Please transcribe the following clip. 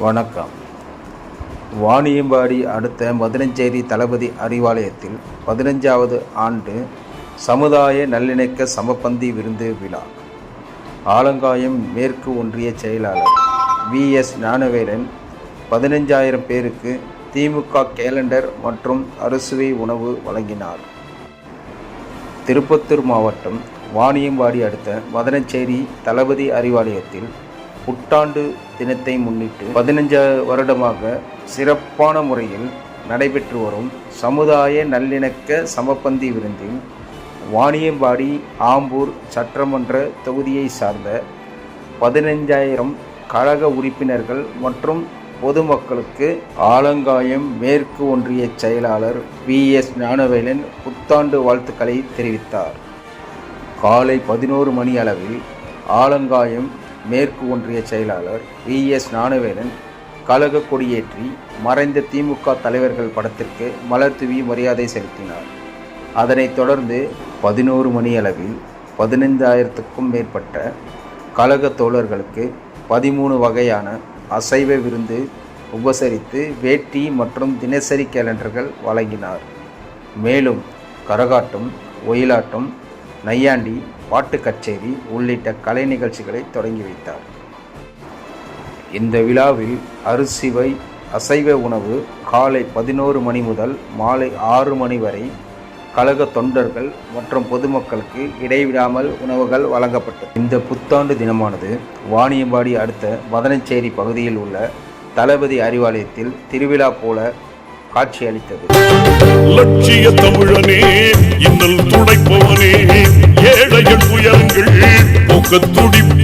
வணக்கம். வாணியம்பாடி அடுத்த மதுரஞ்சேரி தளபதி அறிவாலயத்தில் 15வது ஆண்டு சமுதாய நல்லிணக்க சமபந்தி விருந்து விழா. ஆலங்காயம் மேற்கு ஒன்றிய செயலாளர் வி.எஸ். ஞானவேலன் 15,000 பேருக்கு திமுக கேலண்டர் மற்றும் அறுசுவை உணவு வழங்கினார். திருப்பத்தூர் மாவட்டம் வாணியம்பாடி அடுத்த மதுரஞ்சேரி தளபதி அறிவாலயத்தில் புத்தாண்டு தினத்தை முன்னிட்டு 15 வருடமாக சிறப்பான முறையில் நடைபெற்று வரும் சமுதாய நல்லிணக்க சமபந்தி விருந்தில் வாணியம்பாடி ஆம்பூர் சட்டமன்ற தொகுதியை சார்ந்த 15,000 கழக உறுப்பினர்கள் மற்றும் பொதுமக்களுக்கு ஆலங்காயம் மேற்கு ஒன்றிய செயலாளர் வி.எஸ். ஞானவேலன் புத்தாண்டு வாழ்த்துக்களை தெரிவித்தார். காலை 11 மணி அளவில் ஆலங்காயம் மேற்கு ஒன்றிய செயலாளர் வி.எஸ். ஞானவேலன் கழக கொடியேற்றி மறைந்த திமுக தலைவர்கள் படத்திற்கு மலர் தூவி மரியாதை செலுத்தினார். அதனைத் தொடர்ந்து 11 மணி அளவில் 15,000க்கும் மேற்பட்ட கழக தோழர்களுக்கு 13 வகையான அசைவ விருந்து உபசரித்து வேட்டி மற்றும் தினசரி கேலண்டர்கள் வழங்கினார். மேலும் கரகாட்டம், ஒயிலாட்டம், நையாண்டி, பாட்டு கச்சேரி உள்ளிட்ட கலை நிகழ்ச்சிகளை தொடங்கி வைத்தார். இந்த விழாவில் அறுசுவை அசைவ உணவு காலை 11 மணி முதல் மாலை 6 மணி வரை கழக தொண்டர்கள் மற்றும் பொதுமக்களுக்கு இடைவிடாமல் உணவுகள் வழங்கப்பட்டது. இந்த புத்தாண்டு தினமானது வாணியம்பாடி அடுத்த மதனச்சேரி பகுதியில் உள்ள தளபதி அறிவாலயத்தில் திருவிழா போல காட்சி அளித்தது. லட்சிய தமிழனே, இன்னல் துடைப்பவனே, ஏழைகள் துயரங்கள் போக்க துடிப்போம்.